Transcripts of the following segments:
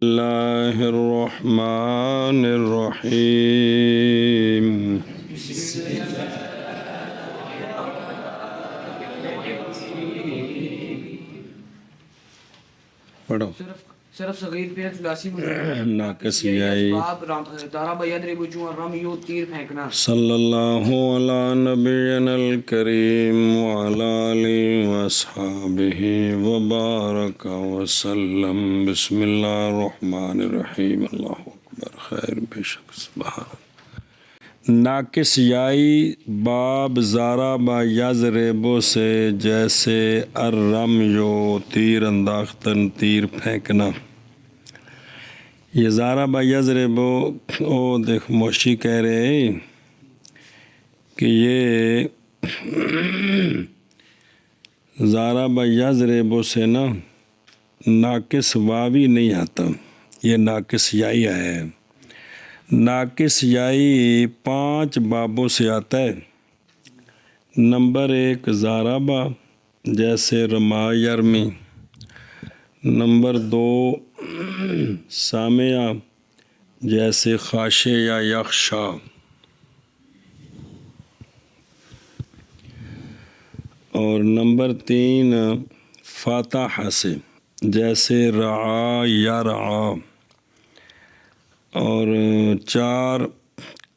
اللہ الرحمن الرحیم پڑھو صرف صغیر پہ ثلاثی ناقص یائی دارا یضرب جو الرمی تیر پھینکنا صلی اللہ علی نبینا الکریم وعلی آلہ واصحابہ وبارک وسلم بسم اللہ الرحمن الرحیم اللہ اکبر خیر بے شک سبحان ناقص یائی باب ضرب یضرب سے جیسے الرمیو تیر انداختن تیر پھینکنا یہ ضرب یضرب او دیکھ موشی کہہ رہے ہیں کہ یہ ضرب یضرب سے نا ناقص واوی نہیں آتا، یہ ناقص یائی آیا ہے۔ ناقص یائی 5 بابوں سے آتا ہے۔ نمبر 1 ضربہ جیسے رما یرمی، نمبر 2 سامعہ جیسے خاشع یا یخشا، اور نمبر 3 فاتح سے جیسے رعا یرعا، اور 4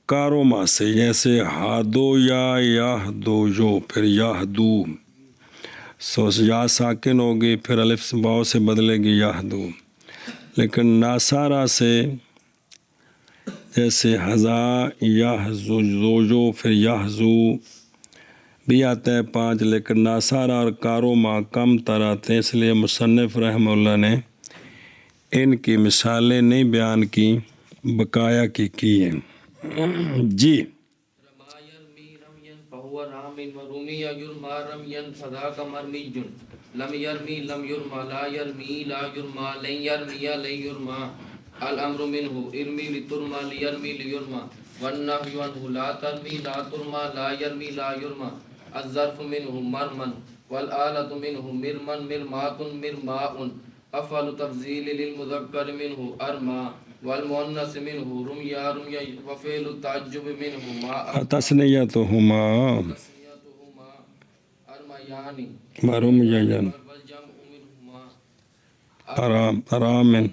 کاروما سے جیسے ہادو یا یہدو جو پھر یہدو، یا ساکن ہوگی پھر الف واو سے بدلے گی یہدو۔ لیکن ناصارہ سے جیسے حذا یحذو جو پھر یحذو بھی آتا ہے 5، لیکن ناصارہ اور کاروما کم تر آتے ہیں، اس لیے مصنف رحمہ اللہ نے ان کی مثالیں نہیں بیان کی، بقایا کی ہیں۔ جی رما یرمی رمیا فهو رام ورمی یرما رمیا فذاک مرمی لم یرمی لم یرما لا یرمی لا یرما لن یرمی لن یرما الامر منه ارمی لترما لیرمی لیرما والنهی عنه لا ترمی لا ترما لا یرمی لا یرما الظرف منه مرمن والآلة منه مرمن مرمات مرماء افعل تفضیل للمذکر منه ارما والمؤنث منه رمیا رمیا وفعل التعجب منه ما تسنیتہما تسنیتهما ارمیانی ورمیان والجمع منهما ارامن ارامن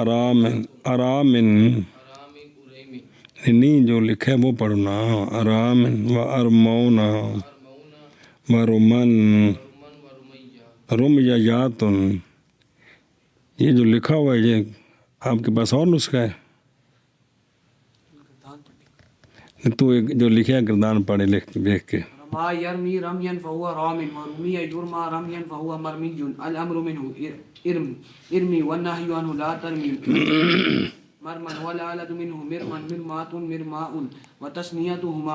ارامن ارام اریمی نہیں جو لکھے وہ پڑھنا، ارامن و ارمونا ارمونا ورمن ورمن ورمیا رمیاتن، یہ جو لکھا ہوا ہے یہ آپ کے پاس اور نسخہ ہے؟ تو ایک جو لکھا ہے گردان پڑھے دیکھ کے۔ رما یرمی رمیا فهو رام ورمی یرما رمیا فهو مرمی الامر منه ارمی والنهی عنه لا ترمی مرمن والآلة منه مرمن مرمات مرماء وتسنیتهما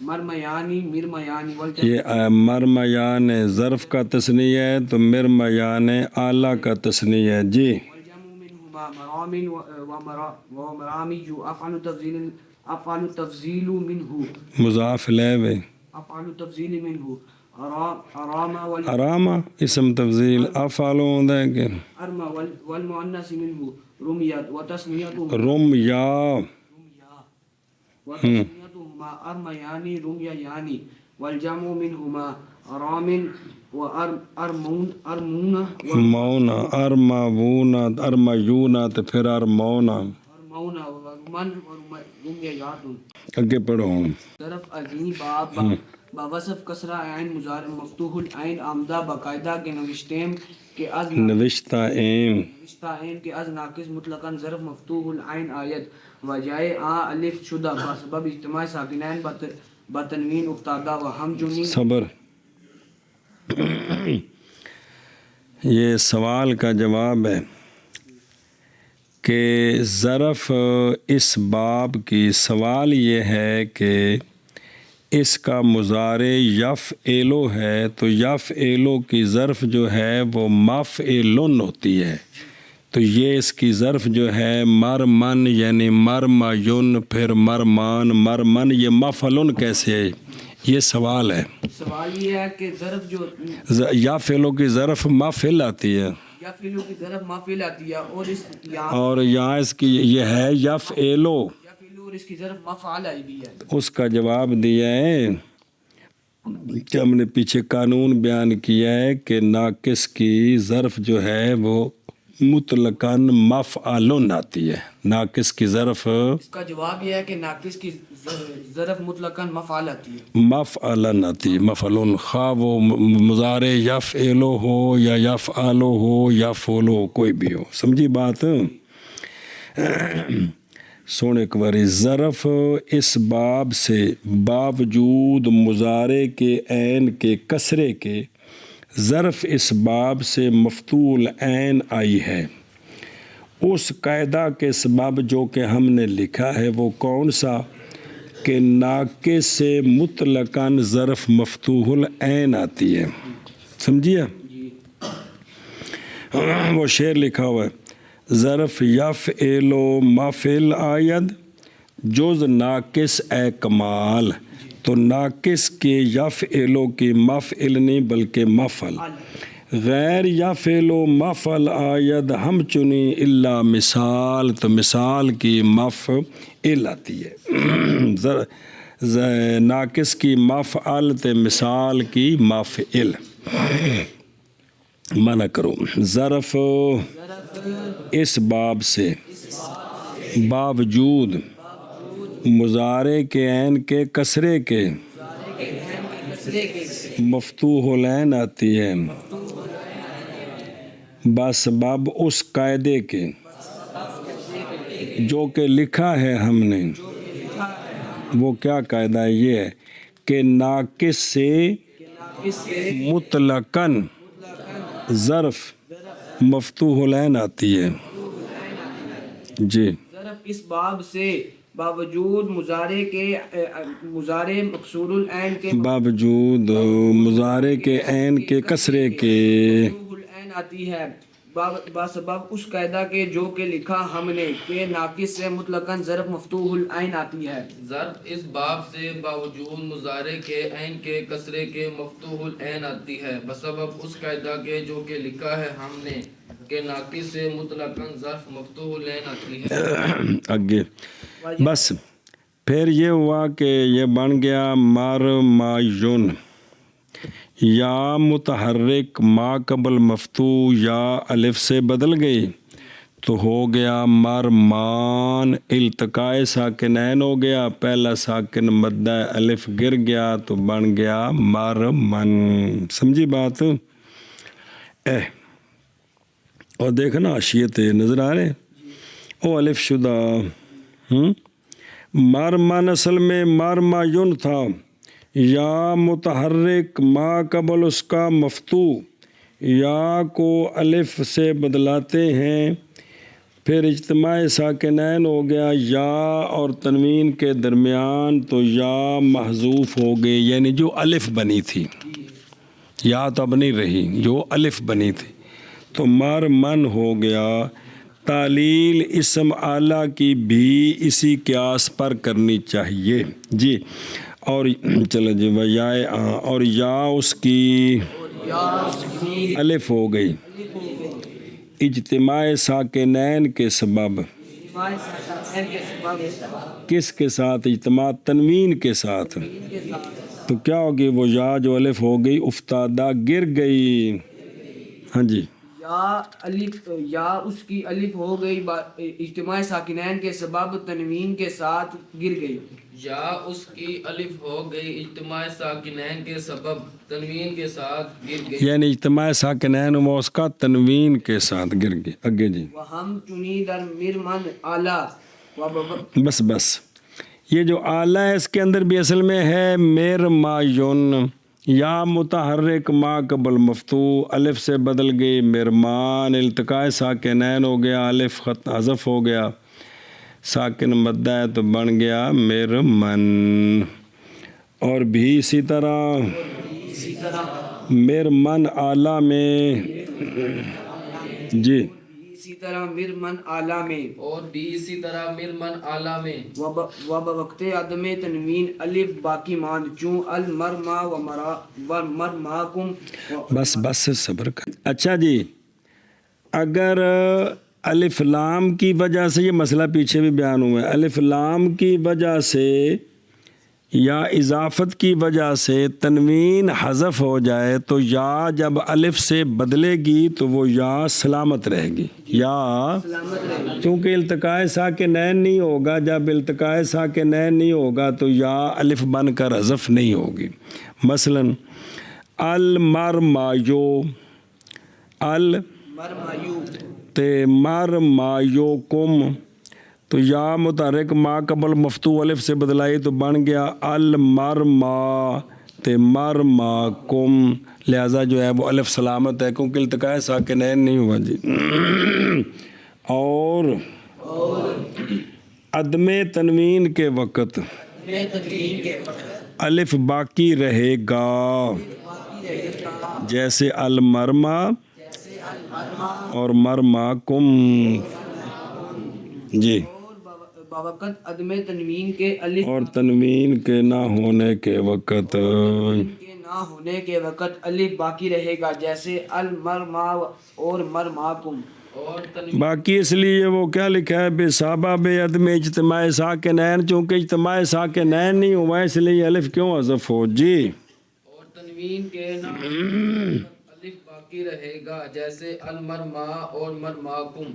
مرمیانی مرمیانی والجمع یہ مرمیان ظرف کا تثنیہ ہے تو مرمیان آلہ کا تثنیہ ہے۔ جی والجمع منهما مرام ومرامی افعل تفضیل منه مضاف الیہ افعل تفضیل منه ارام ارامہ اسم تفضیل افعال ہوتا ہے کہ ارما والمؤنث منه رمیت وتسنیتهما رمیا وتسنیتهما ارمیانی رمیانی والجمع منهما ارام وارمون ارمون مونا ارماونا ارمیونا تو پھر ارمونا، ارمون ورمن رمیات اگے پڑھو۔ طرف عظیم باب باوصف کسرہ عین مضارع مفتوح العین آمدہ باقاعدہ کے نوشتیم کے از نوشتہ ایم نوشتہ عین کے از ناقص مطلقاً ظرف مفتوح العین آیت وجائے الف شدہ بسبب اجتماع ساکنین بتنوین افتادہ و ہم جنی صبر۔ یہ سوال کا جواب ہے کہ ظرف اس باب کی سوال یہ ہے کہ اس کا مضارع یفعلو ہے تو یفعلو کی ظرف جو ہے وہ مفعلن ہوتی ہے، تو یہ اس کی ظرف جو ہے مرمن یعنی مرمیون پھر مرمان مرمن، یہ مفعلن کیسے ہے؟ یہ سوال ہے۔ سوال یہ ہے کہ ظرف جو یا فعلوں کی ظرف ما فعل آتی ہے، یفعلو کی ظرف مفعول آتی ہے اور اس یہاں اور یہاں اس کی یہ ہے یفعلو، یفعلو اور اس کی ظرف مفعول آئی بھی ہے. اس کا جواب دیا ہے کہ ہم نے پیچھے قانون بیان کیا ہے کہ ناقص کی ظرف جو ہے وہ مطلقاً مفعول آتی ہے. ناقص کی ظرف اس کا جواب یہ ہے کہ ناقص کی ظرف مطلقاً مفعول آتی ہے. مفعول آتی ہے، مفعول، خواہ وہ مضارع یفعلو ہو یا یفعلو ہو یا فولو کوئی بھی ہو. سمجھی بات؟ سونے ایک باری ظرف اس باب سے باوجود مضارع کے عین کے کسرے کے ظرف اس باب سے مفتوح عین آئی ہے. اس قاعدہ کے سبب جو کہ ہم نے لکھا ہے وہ کون سا؟ کہ ناقص سے مطلقاً ظرف مفتوح العین آتی ہے. سمجھیے؟ وہ شعر لکھا ہوا ہے، ظرف یفعلو مفعل آید جز ناقص اے کمال. تو ناقص کے یفعلو کی مفعل نہیں بلکہ مفعل، غیر یفعلو مفعل آید ہم چنی الا مثال، تو مثال کی مفعل آتی ہے. ناقص کی مفعل تے مثال کی مفعل. منع کرو. ظرف اس باب سے باوجود مضارع کے عین کے کسرے کے مفتوح العین آتی ہے بسبب اس قاعدے کے جو کہ لکھا ہے ہم نے. وہ کیا قاعدہ ہے؟ یہ ہے کہ ناقص سے مطلقاً ظرف مفتوح العین آتی ہے. جی، ظرف اس باب سے باوجود مضارع مکسور العین کے باوجود مضارع کے عین کے کسرے کے مفتوح العین آتی ہے بسبب اس قاعدہ کے جو کہ لکھا ہم نے کہ ناقص سے مطلقاً ظرف مفتوح العین آتی ہے. ظرف اس باب سے باوجود مضارع کے عین کے کسرے کے مفتوح العین آتی ہے بسبب اس قاعدہ کے جو کہ لکھا ہے ہم نے کہ ناقص سے مطلقاً ظرف مفتوح العین آتی ہے. آگے بس پھر یہ ہوا کہ یہ بن گیا مرمایون، یا متحرک ما قبل مفتوح یا الف سے بدل گئی تو ہو گیا مرمان. التقاء ساکنین ہو گیا، پہلا ساکن مدہ الف گر گیا تو بن گیا مرمن. سمجھی بات؟ اور دیکھنا حاشیت نظر آ رہے او الف شدہ. مرمن اصل میں مرمایون تھا، یا متحرک ما قبل اس کا مفتوح، یا کو الف سے بدلاتے ہیں پھر اجتماع ساکنین ہو گیا یا اور تنوین کے درمیان تو یا محذوف ہو گئی، یعنی جو الف بنی تھی یا تو اب نہیں رہی، جو الف بنی تھی تو مرمن ہو گیا. تعلیل اسم اعلیٰ کی بھی اسی قیاس پر کرنی چاہیے. جی، اور چلو جی اور یا اس کی الف ہو گئی اجتماع ساکنین کے سبب. کس کے ساتھ؟ اجتماع تنوین کے ساتھ. تو کیا ہوگی؟ وہ یا جو الف ہو گئی افتادہ گر گئی. ہاں جی، یا اس کی الف ہو گئی اجتماع ساکنین کے سبب تنوین کے ساتھ گر گئی. یا اس کی الف ہو گئی اجتماع ساکنین کے سبب تنوین کے ساتھ گر گئی، یعنی اجتماع ساکنین میں اس کا تنوین کے ساتھ گر گئی. آگے جی، وہم چنی در مرمن اعلیٰ. بس یہ جو اعلیٰ ہے اس کے اندر بھی اصل میں ہے مرمایون، یا متحرک ما قبل مفتوح الف سے بدل گئی مرمان، التقاء ساکنین ہو گیا، الف خط حذف ہو گیا، ساکن مدہ ہے تو بن گیا مرمن. اور بھی اسی طرح مرمن اعلیٰ میں، جی اسی طرح مرمن اعلیٰ میں، اور بھی اسی طرح مرمن اعلیٰ میں وقت عدم تنوین الف باقی ماند چون المرما و مرماکم. بس صبر کر. اچھا جی، اگر الف لام کی وجہ سے، یہ مسئلہ پیچھے بھی بیان ہوا ہے، الف لام کی وجہ سے یا اضافت کی وجہ سے تنوین حذف ہو جائے تو یا جب الف سے بدلے گی تو وہ یا سلامت رہے گی، یا چونکہ التقاء ساکنین نہیں ہوگا، جب التقاء ساکنین نہیں ہوگا تو یا الف بن کر حذف نہیں ہوگی۔ مثلا المرمایو، مرمایوکم، تو یا متحرک ما قبل مفتوح الف سے بدلائی تو بن گیا المرما تے مرماکم، لہذا جو ہے وہ الف سلامت ہے کیونکہ التقاء ساکنین نہیں ہوا جی۔ اور عدم تنوین کے وقت الف باقی رہے گا، جیسے المرما اور مرماکم جی۔ بوقت عدم تنوین کے الف، اور تنوین کے نہ ہونے کے وقت، الف باقی رہے گا، جیسے المرما اور مرماکم۔ باقی اس لیے وہ کیا لکھا ہے بسبب عدم اجتماع ساکنین، چونکہ اجتماع ساکنین نہیں ہوا اس لیے الف کیوں حذف ہو جی۔ اور تنوین کے نہ الف باقی رہے گا، جیسے المرما اور مرماکم۔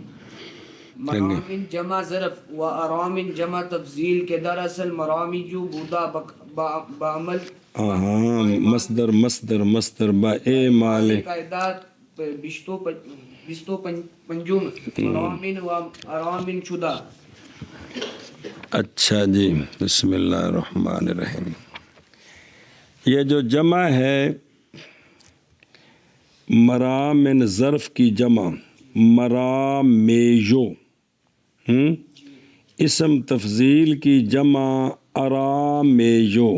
مرامن جمع ظرف و ارامن جمع تفضیل کے دراصل مرامی جو بودا بعمل مصدر با اے مالک قاعدات بشتو پنجم مرامن و ارامن شدہ۔ اچھا جی، بسم اللہ الرحمن الرحیم۔ یہ جو جمع ہے مرامن ظرف کی جمع مرامیجو، اسم تفضیل کی جمع ارامیجو،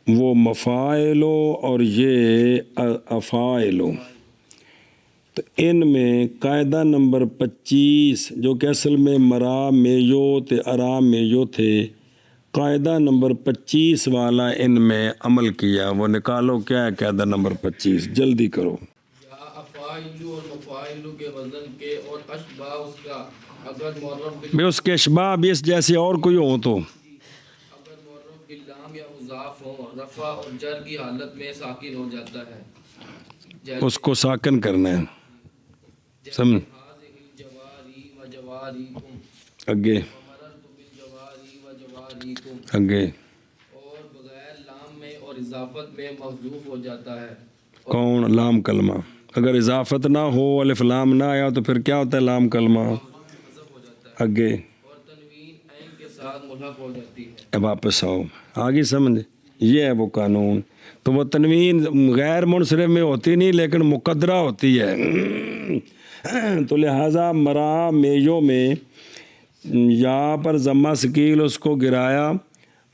وہ مفاعلو اور یہ افاعلو، تو ان میں قاعدہ نمبر 25 جو کہ اصل میں مرامیجو تے ارامیجو تھے، قاعدہ نمبر 25 والا ان میں عمل کیا، وہ نکالو کیا ہے قاعدہ نمبر 25، جلدی کرو۔ افاعلو اور مفاعلو کے وزن کے اور اشباہ اس کا اگر معرف میں اس کے اشباہ بھی اس جیسے اور کوئی ہو تو اگر معرف باللام یا مضاف ہو، رفع اور جر کی حالت میں ساکن ہو جاتا ہے، اس کو ساکن کرنا ہے، سمجھ آگے آگے، اور بغیر لام میں اور اضافت میں محذوف ہو جاتا ہے۔ کون؟ لام کلمہ۔ اگر اضافت نہ ہو، الف لام نہ آیا تو پھر کیا ہوتا ہے؟ لام کلمہ۔ آگے اور تنوین عین کے ساتھ ملحق ہو جاتی ہے۔ واپس آؤ، آگے سمجھ، یہ ہے وہ قانون۔ تو وہ تنوین غیر منصرف میں ہوتی نہیں لیکن مقدرہ ہوتی ہے، تو لہٰذا مرامیجو میں یہاں پر ضمہ ثقیل اس کو گرایا،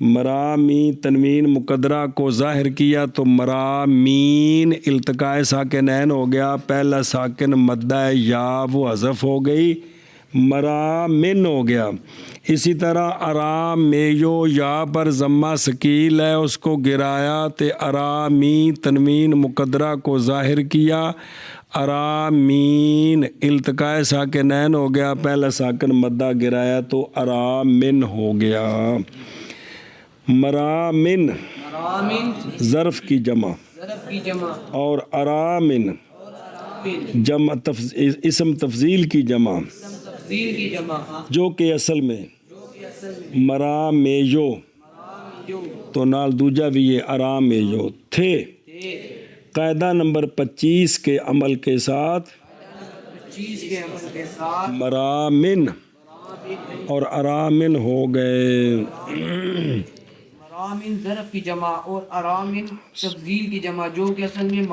مرامی تنوین مقدرہ کو ظاہر کیا تو مرامین التقاء ساکنین ہو گیا، پہلا ساکن مدہ یا وہ حذف ہو گئی، مرامن ہو گیا۔ اسی طرح ارامیجو یا پر ضمہ ثقیل ہے اس کو گرایا تے ارامی تنوین مقدرہ کو ظاہر کیا، ارامین التقاء ساکنین ہو گیا، پہلا ساکن مدہ گرایا تو ارامن ہو گیا۔ مرامن ظرف کی جمع اور ارامن جمع اسم تفضیل کی جمع، جو کہ اصل میں مرامیجو تو نال دوجا بھی یہ ارامیجو تھے۔ قاعدہ نمبر 25 کے عمل کے ساتھ مرامن اور ارامن ہو گئے۔ مرامن ظرف کی جمع اور ارامن تفضیل کی جمع جو کہ اصل میں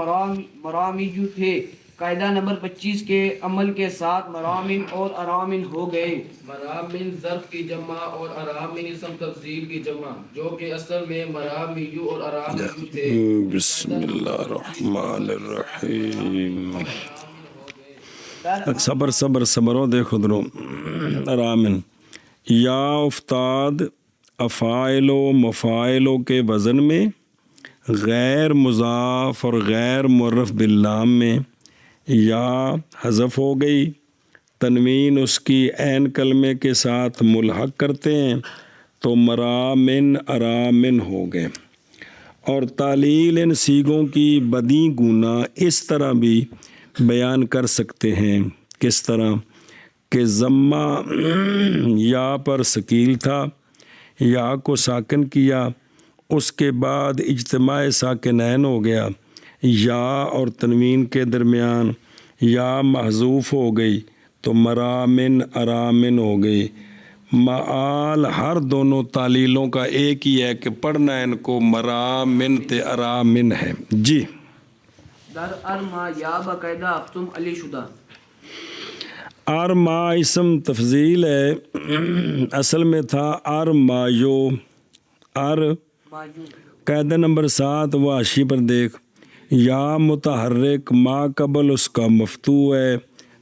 مرامیجو تھے، قاعدہ نمبر 25 کے عمل کے ساتھ مرامن اور ارامن ہو گئے۔ مرامن ظرف کی جمع اور ارامن اسم تفضیل کی جمع جو کہ اصل میں مرامیجو اور ارامن تھے۔ بسم اللہ الرحمن الرحیم۔ صبر ہو، دیکھو درو ارامن یا افتاد افاعل و مفاعلوں کے وزن میں غیر مضاف اور غیر معرف باللام میں یا حذف ہو گئی، تنوین اس کی عین کلمے کے ساتھ ملحق کرتے ہیں تو مرامن ارامن ہو گئے۔ اور تعلیل ان سیغوں کی بدی گونا اس طرح بھی بیان کر سکتے ہیں، کس طرح کہ ضمہ یا پر ثقیل تھا، یا کو ساکن کیا، اس کے بعد اجتماع ساکنین ہو گیا، یا اور تنوین کے درمیان یا محذوف ہو گئی تو مرامن ارامن ہو گئی۔ معال ہر دونوں تعلیلوں کا ایک ہی ہے کہ پڑھنا ان کو مرامن تے ارامن ہے۔ جی در ارما یا باقاعدہ تم علی شدہ۔ ارما اسم تفضیل ہے، اصل میں تھا ارمایو، ماجو قاعدہ نمبر 7 وہ حاشی پر دیکھ، یا متحرک ما قبل اس کا مفتوح ہے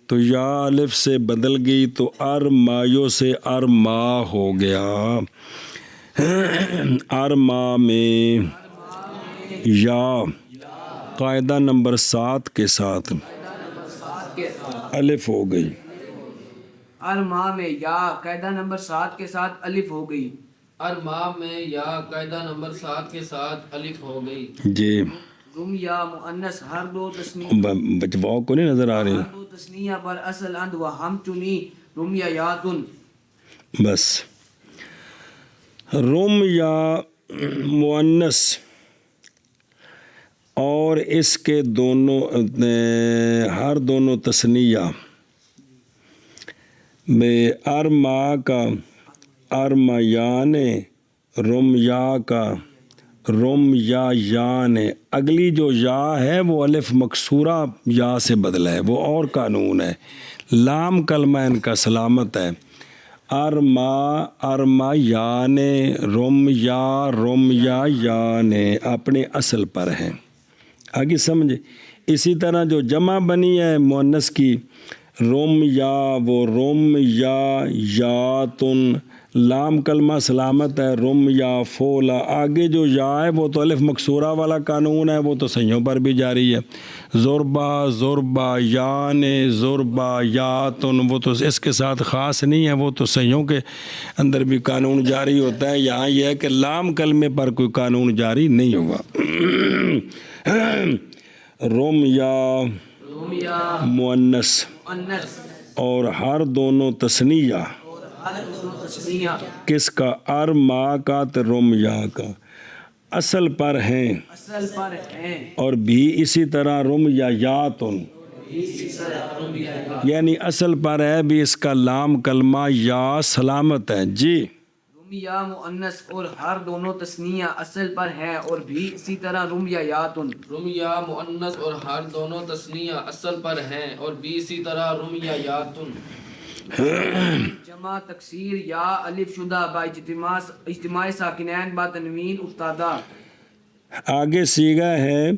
تو یا الف سے بدل گئی تو ارمایو سے ارما ہو گیا۔ ارما میں یا قاعدہ نمبر 7 کے ساتھ الف ہو گئی۔ ارما میں یا قاعدہ نمبر 7 کے ساتھ الف ہو گئی۔ ارما میں یا قاعدہ نمبر 7 کے ساتھ الف ہو گئی۔ جی رم یا مؤنث ہر دو تسنیہ، بچواؤ کو نہیں نظر آ رہی؟ ہر دو تسنیہ پر اصل اند و ہم چنی رم یا یاتن۔ بس رم یا مؤنث اور اس کے دونوں ہر دونوں تثنیہ میں ارما کا ارمیان، رم یا کا رم یا یان، اگلی جو یا ہے وہ الف مکسورہ یا سے بدلا ہے، وہ اور قانون ہے، لام کلمہ ان کا سلامت ہے۔ ارما یان، رم یا یان اپنے اصل پر ہیں، آگے سمجھے۔ اسی طرح جو جمع بنی ہے مؤنث کی، رم یا وہ رم یا یاتن، لام کلمہ سلامت ہے، رم یا فولا، آگے جو یا ہے وہ تو الف مکسورہ والا قانون ہے، وہ تو صحیحوں پر بھی جاری ہے۔ زربا یان زربا یاتن، وہ تو اس کے ساتھ خاص نہیں ہے، وہ تو صحیحوں کے اندر بھی قانون جاری ہوتا ہے۔ یہاں یہ ہے کہ لام کلمے پر کوئی قانون جاری نہیں ہوگا۔ رم یا مؤنث اور ہر دونوں تثنیہ کس کا؟ ارما کا تے رم یا کا اصل پر ہیں، اور بھی اسی طرح رم یا یاتن، یعنی اصل پر ہے بھی اس کا لام کلمہ یا سلامت ہے۔ جی رم یا مؤنث اور ہر دونوں تثنیہ اصل پر ہے، اور بھی اسی طرح رم یا یاتن، رم یا مؤنث اور ہر دونوں تثنیہ اصل پر ہیں، اور بھی اسی طرح رم یا یاتن۔ جمع تکسیر یا الف شدہ با اجتماع ساکنین با تنوین افتادہ۔ آگے سیگا ہے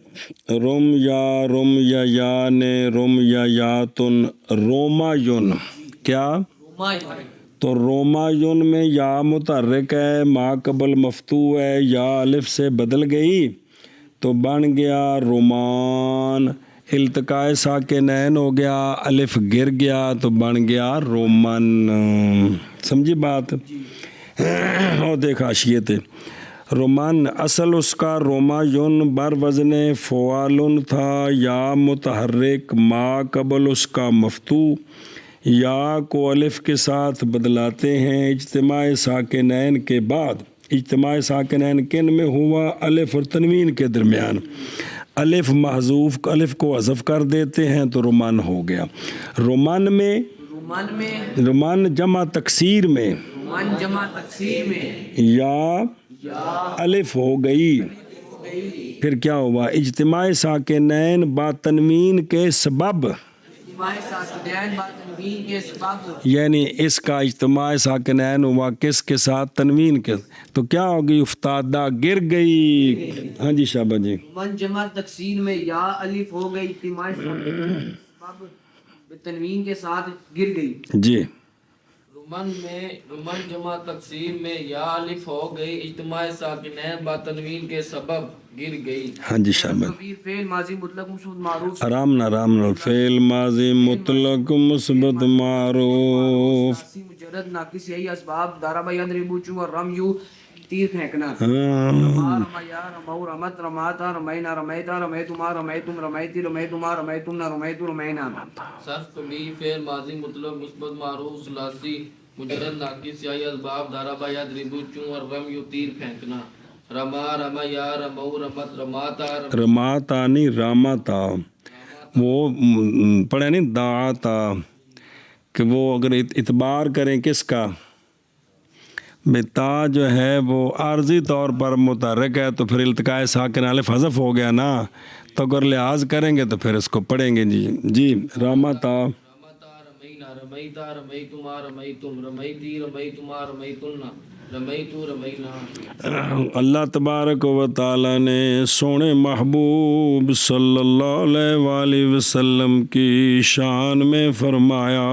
رم یا یان، رم یا یاتن، روما یون، کیا؟ تو روما یون میں یا متحرک ہے، ما قبل مفتوح ہے، یا الف سے بدل گئی تو بن گیا رومان، التقاء ساکنین ہو گیا، الف گر گیا تو بن گیا رومن۔ سمجھی بات؟ اور دیکھ حاشیے تھے، رومن اصل اس کا روما یون بر وزن فعالن تھا، یا متحرک ما قبل اس کا مفتوح، یا کو الف کے ساتھ بدلاتے ہیں اجتماع ساکنین کے بعد۔ اجتماع ساکنین کن میں ہوا؟ الف اور تنوین کے درمیان، الف محذوف، الف کو حذف کر دیتے ہیں تو رومن ہو گیا۔ رومن جمع تکسیر میں یا الف ہو گئی، پھر کیا ہوا؟ اجتماع ساکنین با تنوین کے سبب، یعنی اس کا اجتماع ساکنین ہوا کس کے ساتھ؟ تنوین کے، تو کیا ہوگی؟ افتادہ، گر گئی۔ ہاں جی شابہ جی۔ من جمع تکسیر میں یا الف ہو گئی، اجتماع ساکنین تنوین کے ساتھ گر گئی۔ جی رمن جمع تقسیم میں یا الف ہو گئی اجتماع ساکنین با تنوین کے سبب گر گئی. ہاں جی شاباش. کبیر فعل ماضی مطلق مثبت معروف آرام نہ فعل ماضی مطلق مثبت معروف. ثلاثی مجرد ناقص یہی اسباب ضرب یضرب چو اور رمیو تیر پھینکنا. ہاں رما رمیا رمو رمت رماتا رمینا رمیتا رمیتما رمیتم رمیتی رمیتما رمیتم نہ رمیتو رمینا. صرف کبیر فعل ماضی مطلق مثبت معروف ثلاثی مجرد ناقص یا اسباب ضرب یضرب چوں اور رمی تیر پھینکنا. رما رمیا رمو رمت رماتا رماتا نہیں راماتا. وہ پڑھے نہیں دعاتا کہ وہ اگر اعتبار کریں کس کا تا جو ہے وہ عارضی طور پر متحرک ہے تو پھر التقاء ساکن الف حذف ہو گیا نا. تو اگر لحاظ کریں گے تو پھر اس کو پڑھیں گے جی راماتا رمینا رمیتا رمیتما رمیتم رمیتی رمیتما رمیتن رمیتو رمینا. اللہ تبارک و تعالیٰ نے سونے محبوب صلی اللہ علیہ وآلہ وسلم کی شان میں فرمایا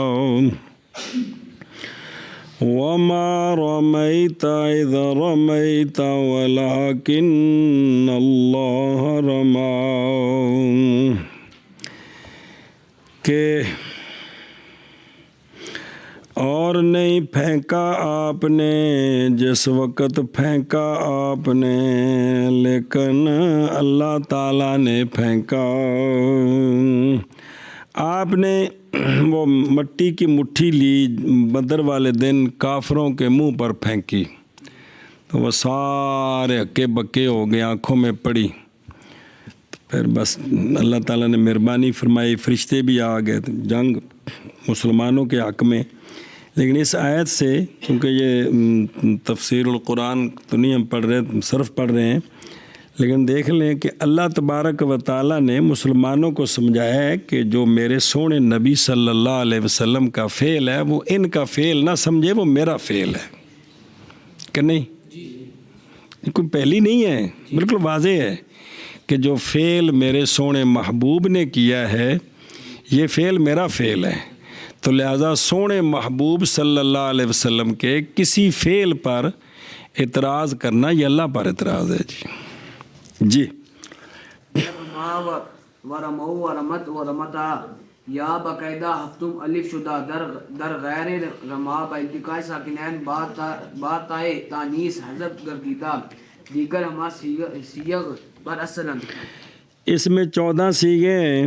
وَمَا رَمَيْتَ إِذْ رَمَيْتَ وَلَكِنَّ اللَّهَ رَمَى. کہ اور نہیں پھینکا آپ نے جس وقت پھینکا آپ نے لیکن اللہ تعالیٰ نے پھینکا. آپ نے وہ مٹی کی مٹھی لی بدر والے دن کافروں کے منہ پر پھینکی تو وہ سارے ہکے بکے ہو گئے, آنکھوں میں پڑی. پھر بس اللہ تعالیٰ نے مہربانی فرمائی, فرشتے بھی آ گئے جنگ مسلمانوں کے حق میں. لیکن اس آیت سے چونکہ یہ تفسیر القرآن تو نہیں ہم پڑھ رہے, صرف پڑھ رہے ہیں, لیکن دیکھ لیں کہ اللہ تبارک و تعالیٰ نے مسلمانوں کو سمجھایا ہے کہ جو میرے سونے نبی صلی اللہ علیہ وسلم کا فعل ہے وہ ان کا فعل نہ سمجھے, وہ میرا فعل ہے کہ نہیں. کوئی پہلی نہیں ہے, بالکل واضح ہے کہ جو فعل میرے سونے محبوب نے کیا ہے یہ فعل میرا فعل ہے. تو لہٰذا سونے محبوب صلی اللہ علیہ وسلم کے کسی فعل پر اعتراض کرنا یہ اللہ پر اعتراض ہے جی. رما و رمو و رمت و رمتا یا باقاعدہ ہفتم الف شدہ در غیر رما با التقاء ساکنین با تائے تانیس حذف گردیدہ دیگر ہما سیغ پر اصلا. اس میں 14 سیغے ہیں.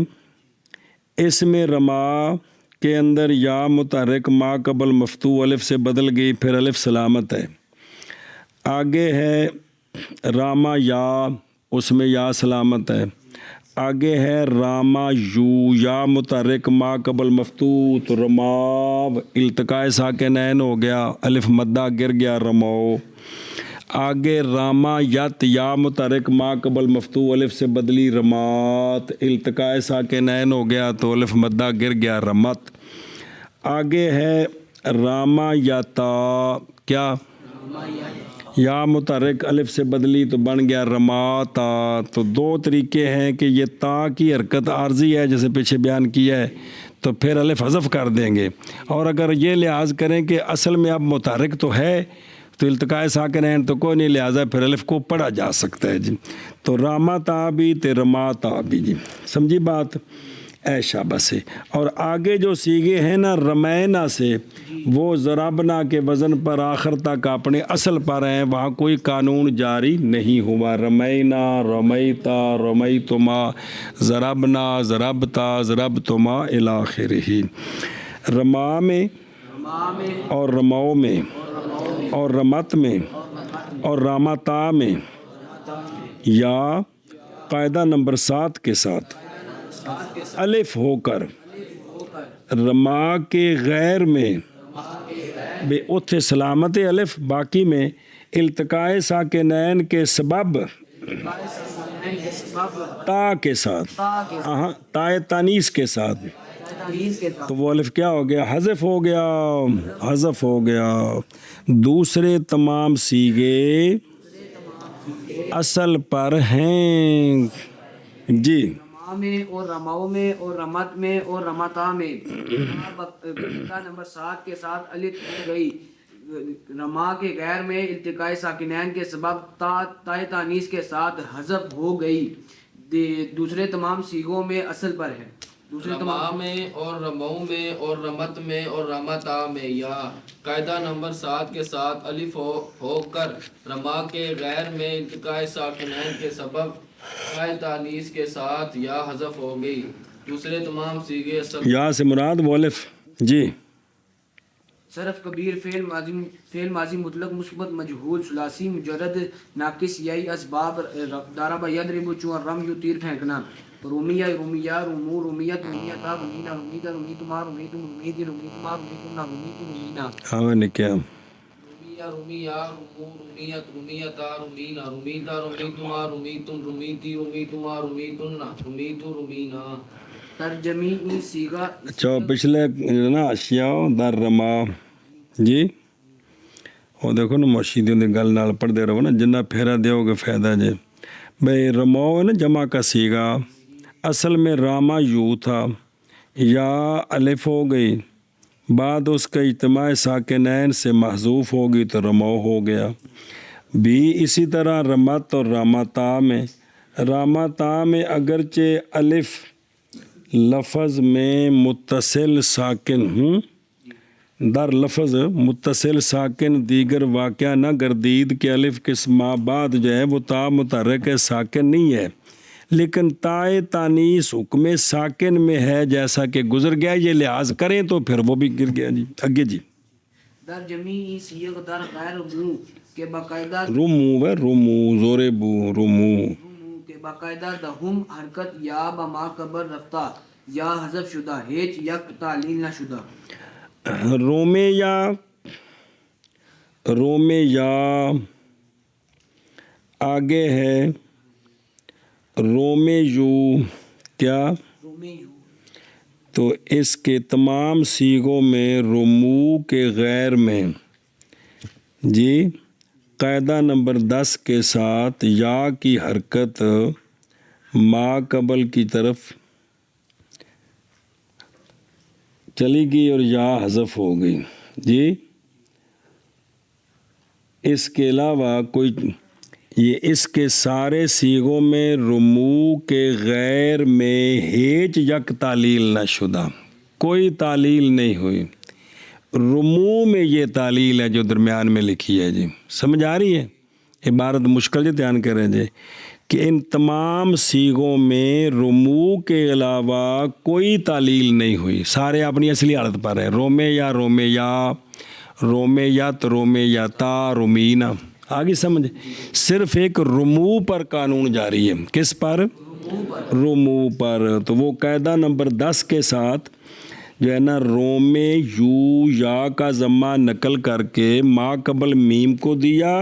اس میں رما کے اندر یا متحرک ما قبل مفتوح الف سے بدل گئی, پھر الف سلامت ہے. آگے ہے راما یا, اس میں یا سلامت ہے. آگے ہے راما یو, یا متحرک ما قبل مفتوح تو رماو التقاء ساکنین ہو گیا, الف مدہ گر گیا رمو. آگے راما یت, یا متحرک ما قبل مفتوح الف سے بدلی رمات, التقاء ساکنین ہو گیا تو الف مدہ گر گیا رمت. آگے ہے راما یتا, کیا یا متحرک الف سے بدلی تو بن گیا رماتا. تو 2 طریقے ہیں کہ یہ تا کی حرکت عارضی ہے جیسے پیچھے بیان کیا ہے تو پھر الف حذف کر دیں گے, اور اگر یہ لحاظ کریں کہ اصل میں اب متحرک تو ہے تو التقاء ساکنین تو کوئی نہیں, لہٰذا پھر الف کو پڑھا جا سکتا ہے جی. تو راماتا بھی تے رماتا بھی جی, سمجھی بات ایشا بس. اور آگے جو سیغے ہیں نا رمینا سے, وہ ضربنا کے وزن پر آخر تک اپنے اصل پر ہیں, وہاں کوئی قانون جاری نہیں ہوا. رمینا رمیتا رمیتما ضربنا ضربتا ضربتما الی آخرہ. رما میں اور رمو میں اور رمت میں اور رامتا میں یا قاعدہ نمبر 7 کے ساتھ الف ہو کر رما کے غیر میں بے اتھ سلامت الف, باقی میں التقاء ساکنین کے سبب تا کے ساتھ, تائے تانیس کے ساتھ, تو وہ الف کیا ہو گیا, حذف ہو گیا, حذف ہو گیا. دوسرے تمام سیغے اصل پر ہیں جی. رما میں اور رماؤ میں اور رمت میں اور رمتا میں قاعدہ نمبر 7 کے ساتھ الف ہو گئی. رما کے غیر میں التقاء ساکنین کے سبب تائے تانیث کے ساتھ حذف ہو گئی. دوسرے تمام صیغوں میں اصل پر ہے. رما میں اور رمو میں اور رمت میں اور رمتا میں یا قاعدہ نمبر 7 کے ساتھ الف ہو کر رما کے غیر میں التقاء ساکنین کے سبب تائے تانیث کے ساتھ یا حذف ہو گئی. دوسرے تمام صیغے اصل. یا سے مراد وہ الف. جی صرف کبیر فعل ماضی مطلق مثبت مجہول ثلاثی مجرد ناقص یائی اسباب ضرب یضرب چون رم یو تیر پھینکنا. رومیہ رومیہ رومو رومیت رومیتا رومینا رومیتا رومیتما رومیتم رومیتی رومیتما رومیتنا رومیتی رومینا. ہاں نے کیا رومیہ رومیہ رومو رومیت رومیتا رومینا رومیتا رومیتما رومیتم رومیتی رومیتما رومیتنا رومیتو رومینا. ترجمی صیغہ. اچھا پچھلے نا اشیاء در رما. جی وہ دیکھو نا مشیدوں دی گل نال پڑھتے رہو نا جنہ پھیرا دیو گے فائدہ جے. بھائی رمو ہے نا جمع کا صیغہ اصل میں راما یو تھا. یا الف ہو گئی بعد اس کا اجتماع ساکنین سے محذوف ہوگی تو رمو ہو گیا. بھی اسی طرح رمت اور رامتا میں اگرچہ الف لفظ میں متصل ساکن در لفظ متصل ساکن دیگر واقعہ نہ گردید کہ الف کے ماں بعد جو ہے وہ تا متحرک ساکن نہیں ہے لیکن تائے تانیث حکم ساکن میں ہے جیسا کہ گزر گیا. یہ لحاظ کریں تو پھر وہ بھی گر گیا. جی آگے جی. در جمیع صیغ در غیر مو کے باقاعدہ رومو ہے رومو زور بو رومو کے باقاعدہ دہم حرکت یا بما قبر رفتہ یا حذف شدہ ہیچ یک تعلیل نہ شدہ. رومے یا آگے ہے رومے یو. کیا تو اس کے تمام صیغوں میں رمو کے غیر میں جی قاعدہ نمبر 10 کے ساتھ یا کی حرکت ما قبل کی طرف چلی گئی اور یا حذف ہو گئی. جی اس کے علاوہ یہ اس کے سارے صیغوں میں رمو کے غیر میں ہیچ یک تعلیل نہ شدہ کوئی تعلیل نہیں ہوئی. رمو میں یہ تعلیل ہے جو درمیان میں لکھی ہے. جی سمجھ آ رہی ہے. عبارت مشکل جی دھیان کریں جی کہ ان تمام صیغوں میں رمو کے علاوہ کوئی تعلیل نہیں ہوئی. سارے اپنی اصلی حالت پر ہیں. رومے یا رومے یا تا رومینا. آگے سمجھ. صرف ایک رمو پر قانون جاری ہے. کس پر؟ رمو پر. تو وہ قاعدہ نمبر 10 کے ساتھ جو ہے نا رومے یو یا کا ضمہ نقل کر کے ما قبل میم کو دیا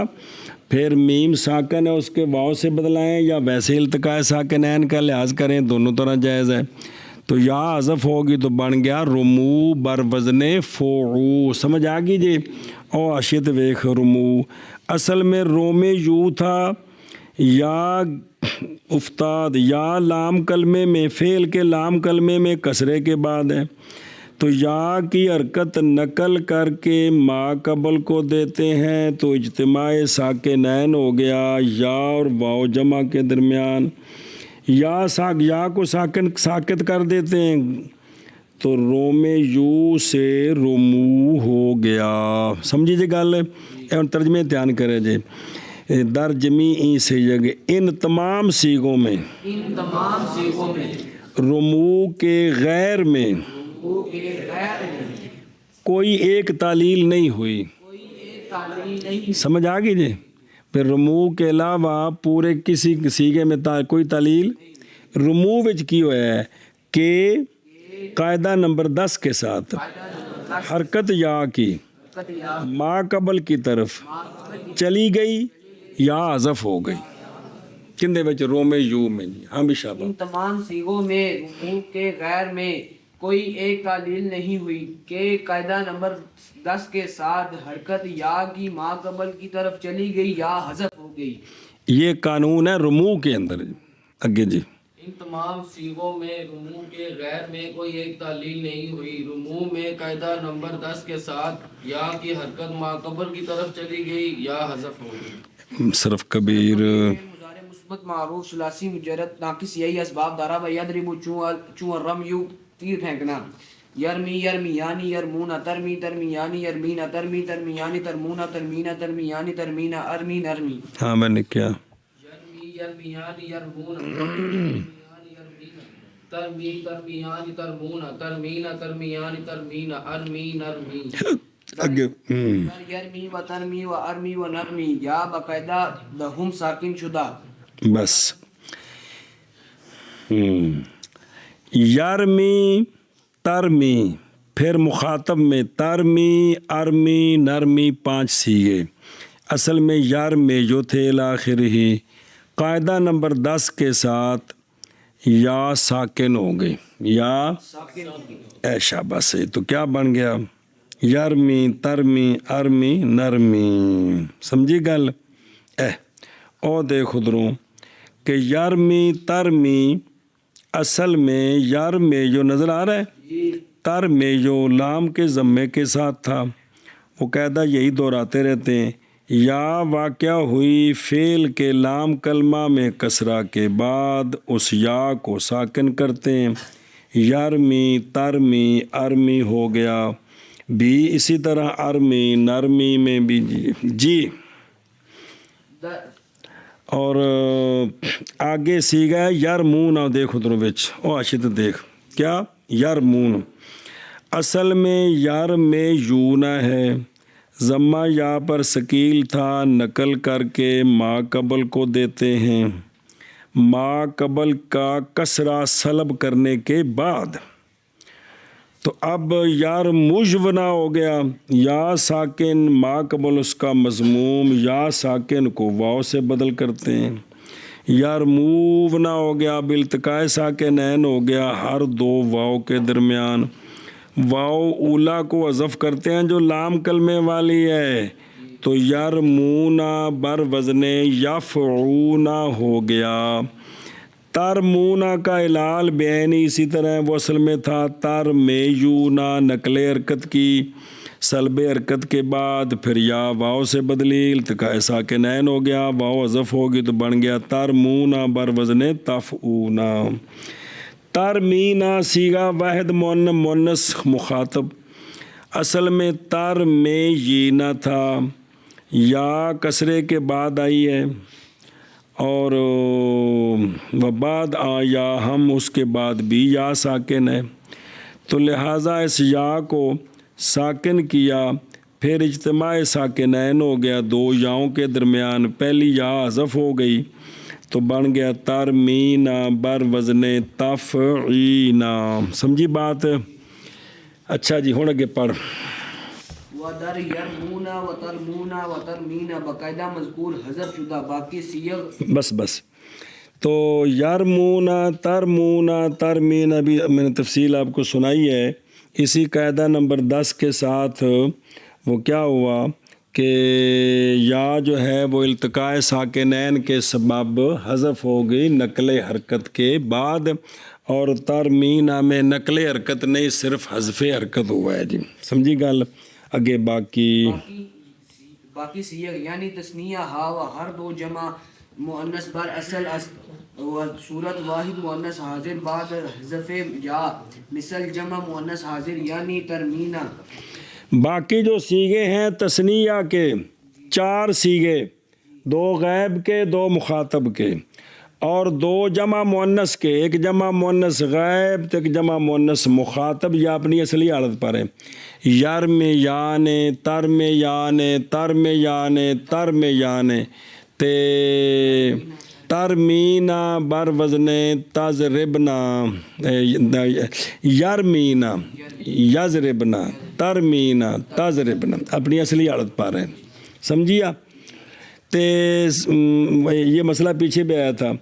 پھر میم ساکن ہے اس کے واو سے بدلائیں یا ویسے التقاء ساکنین کا لحاظ کریں دونوں طرح جائز ہے. تو یا حذف ہوگی تو بن گیا رمو بر وزن فعو. سمجھ آ گئی جی. او اشیت ویخ رمو اصل میں رومے یو تھا یا افتاد یا لام کلمے میں فعل کے لام کلمے میں کسرے کے بعد ہے تو یا کی حرکت نقل کر کے ما قبل کو دیتے ہیں تو اجتماع ساکنین ہو گیا یا اور واو جمع کے درمیان. یا کو ساکت کر دیتے ہیں تو رومے یو سے رمو ہو گیا. سمجھی جی گل. ترجمے دھیان کرے جی. در جمیع سے جگہ ان تمام صیغوں میں رمو کے غیر میں کوئی ایک تعلیل نہیں ہوئی. سمجھ آ گئی جی. پھر رمو کے علاوہ پورے کسی صیغے میں کوئی تعلیل رمو وچ کی ہوا ہے کہ قاعدہ نمبر 10 کے ساتھ حرکت یا کی ما قبل کی طرف چلی گئی یا حذف ہو گئی. کندے وچ رومے یو میں. ہاں بھی شاباش. ان تمام صیغوں میں رمو کے غیر میں کوئی ایک تعلیل نہیں ہوئی کہ قاعدہ نمبر 10 کے ساتھ حرکت یا کی ما قبل کی طرف چلی گئی یا حذف ہو گئی. یہ قانون ہے رمو کے اندر. اگے جی. ان تمام صیغوں میں رموع کے غیر میں کوئی ایک تعلیل نہیں ہوئی. رموع میں قاعدہ نمبر 10 کے ساتھ یا کی حرکت ماقبل کی طرف چلی گئی یا حذف ہو گئی. صرف کبیر مضارع مثبت معروف ثلاثی مجرد ناقص یہی اسباب ضرب یضرب چون الرمی تیر پھینکنا. یرمی یرمیانی یرمون ترمی ترمیانی یرمین ترمی ترمیانی ترمون ترمینا ترمیانی ترمینا ارمین ارمی. ہاں میں نے کیا یرمی یرمیانی یرمون ترمی ترمیانی ترمون ترمینا ترمیانی ترمینا ارمین ارمی. آگے یرمی و ترمی و ارمی و نرمی یا باقاعدہ دہم ساکن شدہ. بس یرمی ترمی پھر مخاطب میں ترمی ارمی نرمی 5 سیغے. اصل میں یرمی جو تھے الآخر ہی قاعدہ نمبر 10 کے ساتھ یا ساکن ہو گئی یا اے شاباش. تو کیا بن گیا یرمی ترمی ارمی نرمی. سمجھی گل اے او دیکھ ادھروں کہ یرمی ترمی اصل میں یار میں جو نظر آ رہا ہے تر میں جو لام کے ضمے کے ساتھ تھا وہ قاعدہ یہی دہراتے رہتے ہیں. یا واقعہ ہوئی فعل کے لام کلمہ میں کسرہ کے بعد اس یا کو ساکن کرتے ہیں. یرمی ترمی ارمی ہو گیا بھی. اسی طرح ارمی نرمی میں بھی جی. اور آگے سیگا ہے یرمون. دیکھو ترو بچ او آشت دیکھ کیا یرمون اصل میں یار میں یونا ہے. ضمہ یا پر ثقیل تھا نقل کر کے ما قبل کو دیتے ہیں. ما قبل کا کسرہ سلب کرنے کے بعد تو اب یار مجونا ہو گیا. یا ساکن ما قبل اس کا مضموم یا ساکن کو واو سے بدل کرتے ہیں. یار موونا ہو گیا بالتقاء ساکنین ہو گیا ہر 2 واو کے درمیان. واو اولا کو حذف کرتے ہیں جو لام کلمے والی ہے تو یرمونا بر وزن یفعونا ہو گیا. ترمونا کا علال بینی اسی طرح وہ اصل میں تھا ترمیونا نقل حرکت کی سلب حرکت کے بعد پھر یا واو سے بدلی التقاء ساکنین ہو گیا. واو حذف ہوگی تو بن گیا ترمونا بر وزن تفعونا. ترمینا سیغہ واحد مؤنث مخاطب اصل میں ترمیینا تھا یا کسرے کے بعد آئی ہے اور بعد آیا ہم اس کے بعد بھی یا ساکن ہے تو لہٰذا اس یا کو ساکن کیا. پھر اجتماع ساکنین ہو گیا 2 یاؤں کے درمیان. پہلی یا حذف ہو گئی تو بن گیا ترمینا بر وزن تفعینا. سمجھی بات؟ اچھا جی ہوں اگے پڑھ. ودر یرمونا و ترمونا و ترمینا باقاعدہ مذکور حذف شدہ باقی صیغ بس تو یرمونا ترمونا ترمینا بھی میں نے تفصیل آپ کو سنائی ہے. اسی قاعدہ نمبر 10 کے ساتھ وہ کیا ہوا کہ یا جو ہے وہ التقاء ساکنین کے سبب حذف ہو گئی نقل حرکت کے بعد اور ترمینا میں نقل حرکت نہیں صرف حذف حرکت ہوا ہے. جی سمجھی گل؟ اگے باقی صیغ یعنی تثنیہ ہا و ہر 2 جمع مؤنث بر اصل صورت واحد مؤنث حاضر بعد حذف یا مثل جمع مؤنث حاضر یعنی ترمینا. باقی جو سیغے ہیں تثنیہ کے 4 سیغے 2 غائب کے 2 مخاطب کے اور 2 جمع مؤنث کے. ایک جمع مؤنث غائب تو ایک جمع مؤنث مخاطب یا اپنی اصلی حالت پر ہے. یرمیان ترمیان ترمیان ترمیان تے ترمینا بر وزن تضربنا یرمینا یضربنا ترمینا تضربنا اپنی اصلی حالت پر ہے. سمجھیا؟ تے یہ مسئلہ پیچھے بھی آیا تھا.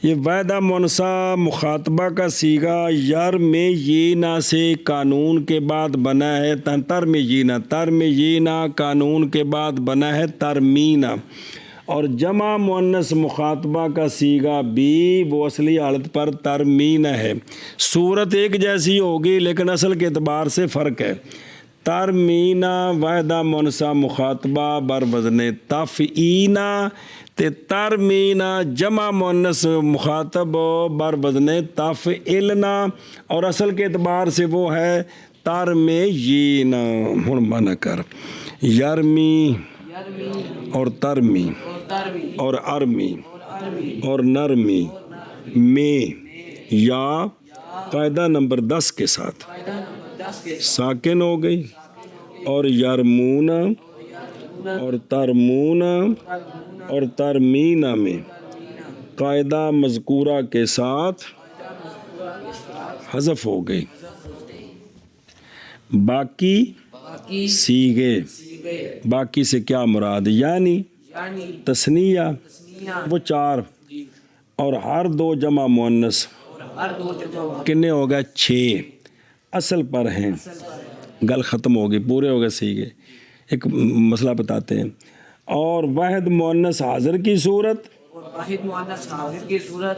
یہ واحدہ مؤنثہ مخاطبہ کا صیغہ یرمیینا سے قانون کے بعد بنا ہے ترمیینا. ترمیینا قانون کے بعد بنا ہے ترمینا اور جمع مؤنث مخاطبہ کا صیغہ بھی وہ اصلی حالت پر ترمین ہے. صورت ایک جیسی ہوگی لیکن اصل کے اعتبار سے فرق ہے. ترمینہ واحدہ مؤنثہ مخاطبہ بر وزن تفعینہ تے ترمینہ جمع مؤنث مخاطب بر وزن تفعلنا اور اصل کے اعتبار سے وہ ہے ترمیین. ہن مانا کر یرمی اور ترمی اور ارمی اور نرمی میں یا قاعدہ نمبر 10 کے ساتھ ساکن ہو گئی اور یرمون اور ترمون اور ترمینہ میں قاعدہ مذکورہ کے ساتھ حذف ہو گئی. باقی سیغے باقی سے کیا مراد یعنی تثنیہ وہ 4 اور ہر 2 جمع مؤنث کتنے ہو گئے 6 اصل پر ہیں. گل ختم ہوگی پورے ہو گئے سیغے. ایک مسئلہ بتاتے ہیں. اور واحد مؤنث حاضر کی صورت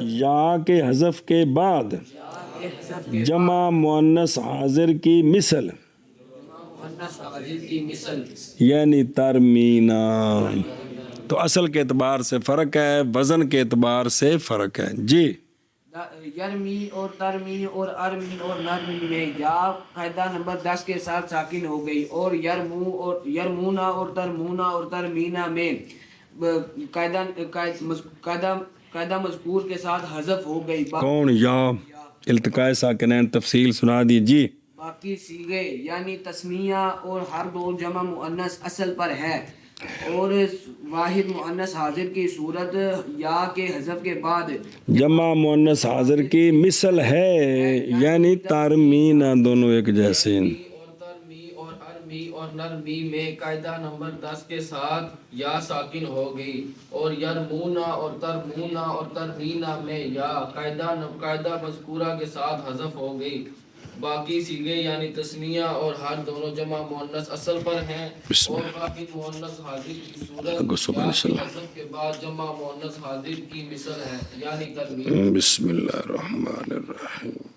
یا کے حذف کے بعد جمع مؤنث حاضر کی مثل یعنی ترمینہ. تو اصل کے اعتبار سے فرق ہے, وزن کے اعتبار سے فرق ہے. جی یرمی اور ترمی اور ارمی اور نرمی میں یا قاعدہ نمبر 10 کے ساتھ ساکن ہو گئی اور یرمونا اور ترمینہ میں قاعدہ مذکور کے ساتھ حذف ہو گئی. کون یا التقاء ساکنین تفصیل سنا دی. جی باقی صیغے یعنی تثنیہ اور ہر 2 جمع مؤنث اصل پر ہے اور واحد مؤنث حاضر کی صورت یا کے حذف کے بعد جمع مؤنث حاضر کی مثل ہے یعنی ترمینہ دونوں ایک جیسے. اور ارمی اور نرمی میں قاعدہ نمبر 10 کے ساتھ یا ساکن ہو گئی اور یرمونا اور ترمینہ میں یا قاعدہ مذکورہ کے ساتھ حذف ہو گئی. باقی صیغے یعنی تثنیہ اور ہر دونوں جمع مؤنث اصل پر ہیں اور باقی مؤنث حاضر کی صورت یا حذف کے بعد جمع مؤنث حاضر کی مثل ہے یعنی ترمیم. بسم اللہ الرحمن الرحیم.